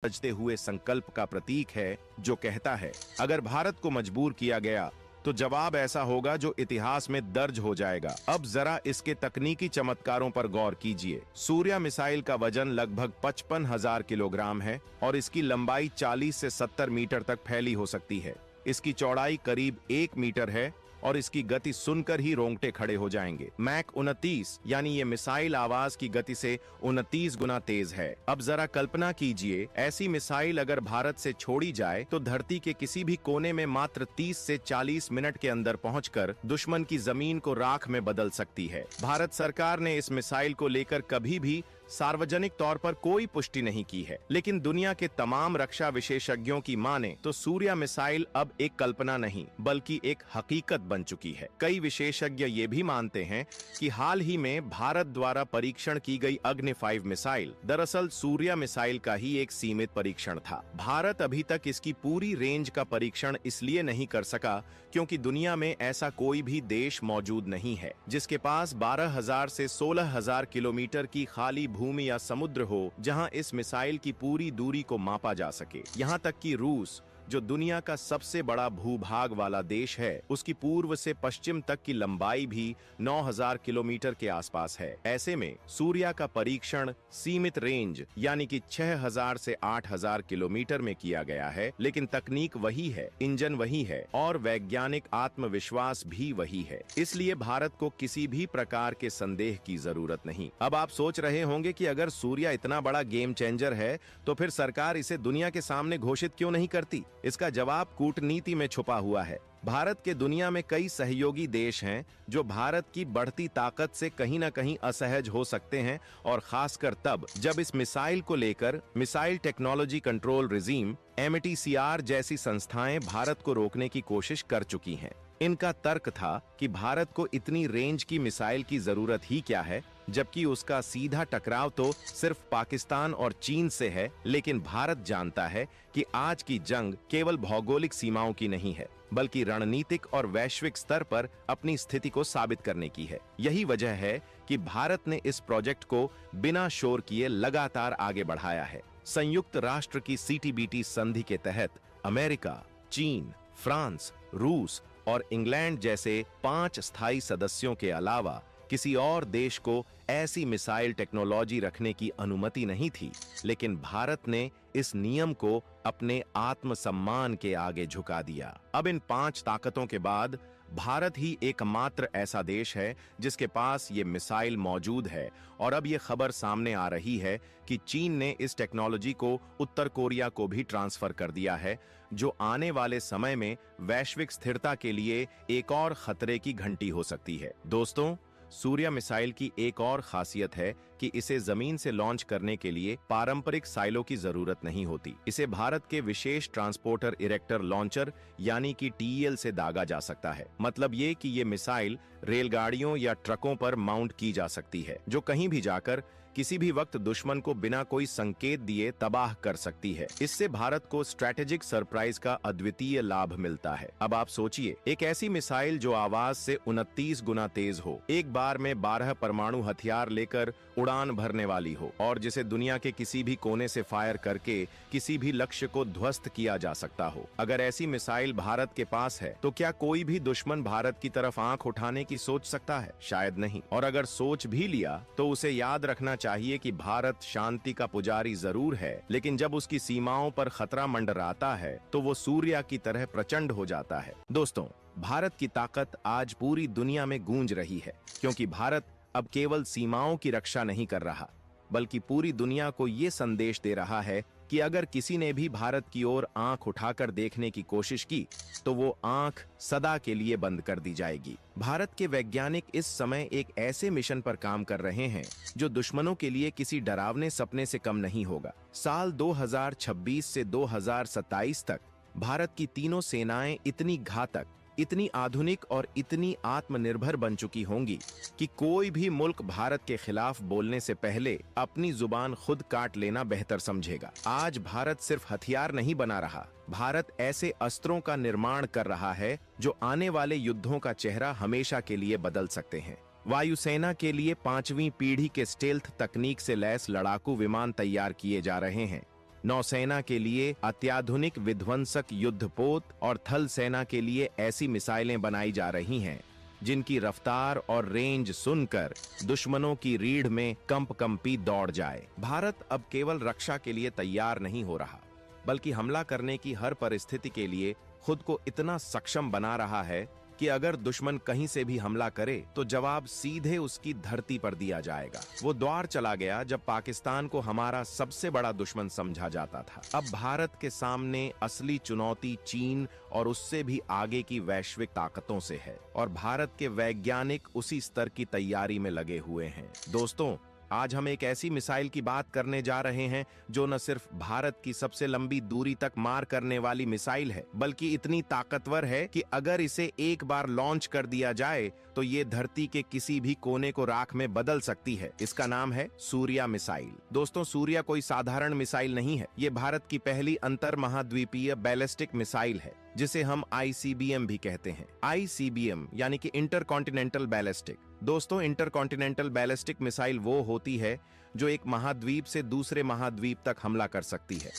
बजते हुए संकल्प का प्रतीक है जो कहता है अगर भारत को मजबूर किया गया तो जवाब ऐसा होगा जो इतिहास में दर्ज हो जाएगा। अब जरा इसके तकनीकी चमत्कारों पर गौर कीजिए। सूर्या मिसाइल का वजन लगभग 55,000 किलोग्राम है और इसकी लंबाई 40 से 70 मीटर तक फैली हो सकती है। इसकी चौड़ाई करीब 1 मीटर है और इसकी गति सुनकर ही रोंगटे खड़े हो जाएंगे। मैक 29 यानी ये मिसाइल आवाज की गति से 29 गुना तेज है। अब जरा कल्पना कीजिए, ऐसी मिसाइल अगर भारत से छोड़ी जाए तो धरती के किसी भी कोने में मात्र 30 से 40 मिनट के अंदर पहुंचकर दुश्मन की जमीन को राख में बदल सकती है। भारत सरकार ने इस मिसाइल को लेकर कभी भी सार्वजनिक तौर पर कोई पुष्टि नहीं की है, लेकिन दुनिया के तमाम रक्षा विशेषज्ञों की माने तो सूर्या मिसाइल अब एक कल्पना नहीं बल्कि एक हकीकत बन चुकी है। कई विशेषज्ञ ये भी मानते हैं कि हाल ही में भारत द्वारा परीक्षण की गई अग्नि 5 मिसाइल दरअसल सूर्या मिसाइल का ही एक सीमित परीक्षण था। भारत अभी तक इसकी पूरी रेंज का परीक्षण इसलिए नहीं कर सका क्योंकि दुनिया में ऐसा कोई भी देश मौजूद नहीं है जिसके पास 12,000 से 16,000 किलोमीटर की खाली भूमि या समुद्र हो जहां इस मिसाइल की पूरी दूरी को मापा जा सके। यहां तक कि रूस, जो दुनिया का सबसे बड़ा भूभाग वाला देश है, उसकी पूर्व से पश्चिम तक की लंबाई भी 9,000 किलोमीटर के आसपास है। ऐसे में सूर्या का परीक्षण सीमित रेंज यानी कि 6,000 से 8,000 किलोमीटर में किया गया है, लेकिन तकनीक वही है, इंजन वही है और वैज्ञानिक आत्मविश्वास भी वही है। इसलिए भारत को किसी भी प्रकार के संदेह की जरूरत नहीं। अब आप सोच रहे होंगे कि अगर सूर्या इतना बड़ा गेम चेंजर है तो फिर सरकार इसे दुनिया के सामने घोषित क्यों नहीं करती? इसका जवाब कूटनीति में छुपा हुआ है। भारत के दुनिया में कई सहयोगी देश हैं जो भारत की बढ़ती ताकत से कहीं न कहीं असहज हो सकते हैं और खासकर तब जब इस मिसाइल को लेकर missile technology control regime MTCR जैसी संस्थाएं भारत को रोकने की कोशिश कर चुकी हैं। इनका तर्क था कि भारत को इतनी रेंज की मिसाइल की जरूरत ही क्या है, जबकि उसका सीधा टकराव तो सिर्फ पाकिस्तान और चीन से है। लेकिन भारत जानता है कि आज की जंग केवल भौगोलिक सीमाओं की नहीं है बल्कि रणनीतिक और वैश्विक स्तर पर अपनी स्थिति को साबित करने की है। यही वजह है कि भारत ने इस प्रोजेक्ट को बिना शोर किए लगातार आगे बढ़ाया है। संयुक्त राष्ट्र की CTBT संधि के तहत अमेरिका, चीन, फ्रांस, रूस और इंग्लैंड जैसे 5 स्थायी सदस्यों के अलावा किसी और देश को ऐसी मिसाइल टेक्नोलॉजी रखने की अनुमति नहीं थी, लेकिन भारत ने इस नियम को अपने आत्मसम्मान के आगे झुका दिया। अब इन 5 ताकतों के बाद भारत ही एकमात्र ऐसा देश है जिसके पास ये मिसाइल मौजूद है और अब ये खबर सामने आ रही है कि चीन ने इस टेक्नोलॉजी को उत्तर कोरिया को भी ट्रांसफर कर दिया है, जो आने वाले समय में वैश्विक स्थिरता के लिए एक और खतरे की घंटी हो सकती है। दोस्तों, सूर्या मिसाइल की एक और खासियत है कि इसे जमीन से लॉन्च करने के लिए पारंपरिक साइलो की जरूरत नहीं होती। इसे भारत के विशेष ट्रांसपोर्टर इरेक्टर लॉन्चर यानी कि TEL से दागा जा सकता है। मतलब ये कि ये मिसाइल रेलगाड़ियों या ट्रकों पर माउंट की जा सकती है, जो कहीं भी जाकर किसी भी वक्त दुश्मन को बिना कोई संकेत दिए तबाह कर सकती है। इससे भारत को स्ट्रैटेजिक सरप्राइज का अद्वितीय लाभ मिलता है। अब आप सोचिए, एक ऐसी मिसाइल जो आवाज से 29 गुना तेज हो, एक बार में 12 परमाणु हथियार लेकर उड़ान भरने वाली हो और जिसे दुनिया के किसी भी कोने से फायर करके किसी भी लक्ष्य को ध्वस्त किया जा सकता हो। अगर ऐसी मिसाइल भारत के पास है तो क्या कोई भी दुश्मन भारत की तरफ आंख उठाने की सोच सकता है? शायद नहीं। और अगर सोच भी लिया तो उसे याद रखना चाहिए कि भारत शांति का पुजारी जरूर है, लेकिन जब उसकी सीमाओं पर खतरा मंडराता है तो वो सूर्या की तरह प्रचंड हो जाता है। दोस्तों, भारत की ताकत आज पूरी दुनिया में गूंज रही है क्योंकि भारत अब केवल सीमाओं की रक्षा नहीं कर रहा बल्कि पूरी दुनिया को ये संदेश दे रहा है कि अगर किसी ने भी भारत की ओर आंख उठाकर देखने की कोशिश की तो वो आंख सदा के लिए बंद कर दी जाएगी। भारत के वैज्ञानिक इस समय एक ऐसे मिशन पर काम कर रहे हैं जो दुश्मनों के लिए किसी डरावने सपने से कम नहीं होगा। साल 2026 से 2027 तक भारत की तीनों सेनाएं इतनी घातक, इतनी आधुनिक और इतनी आत्मनिर्भर बन चुकी होंगी कि कोई भी मुल्क भारत के खिलाफ बोलने से पहले अपनी जुबान खुद काट लेना बेहतर समझेगा। आज भारत सिर्फ हथियार नहीं बना रहा, भारत ऐसे अस्त्रों का निर्माण कर रहा है जो आने वाले युद्धों का चेहरा हमेशा के लिए बदल सकते हैं। वायुसेना के लिए 5वीं पीढ़ी के स्टेल्थ तकनीक से लैस लड़ाकू विमान तैयार किए जा रहे हैं। नौसेना के लिए अत्याधुनिक विध्वंसक युद्धपोत और थल सेना के लिए ऐसी मिसाइलें बनाई जा रही हैं जिनकी रफ्तार और रेंज सुनकर दुश्मनों की रीढ़ में कंपकंपी दौड़ जाए। भारत अब केवल रक्षा के लिए तैयार नहीं हो रहा, बल्कि हमला करने की हर परिस्थिति के लिए खुद को इतना सक्षम बना रहा है कि अगर दुश्मन कहीं से भी हमला करे तो जवाब सीधे उसकी धरती पर दिया जाएगा। वो दौर चला गया जब पाकिस्तान को हमारा सबसे बड़ा दुश्मन समझा जाता था। अब भारत के सामने असली चुनौती चीन और उससे भी आगे की वैश्विक ताकतों से है और भारत के वैज्ञानिक उसी स्तर की तैयारी में लगे हुए हैं। दोस्तों, आज हम एक ऐसी मिसाइल की बात करने जा रहे हैं जो न सिर्फ भारत की सबसे लंबी दूरी तक मार करने वाली मिसाइल है, बल्कि इतनी ताकतवर है कि अगर इसे एक बार लॉन्च कर दिया जाए तो ये धरती के किसी भी कोने को राख में बदल सकती है। इसका नाम है सूर्या मिसाइल। दोस्तों, सूर्या कोई साधारण मिसाइल नहीं है। ये भारत की पहली अंतर महाद्वीपीय बैलिस्टिक मिसाइल है जिसे हम ICBM भी कहते हैं। ICBM यानी कि इंटरकॉन्टिनेंटल बैलिस्टिक। दोस्तों, इंटरकॉन्टिनेंटल बैलिस्टिक मिसाइल वो होती है जो एक महाद्वीप से दूसरे महाद्वीप तक हमला कर सकती है।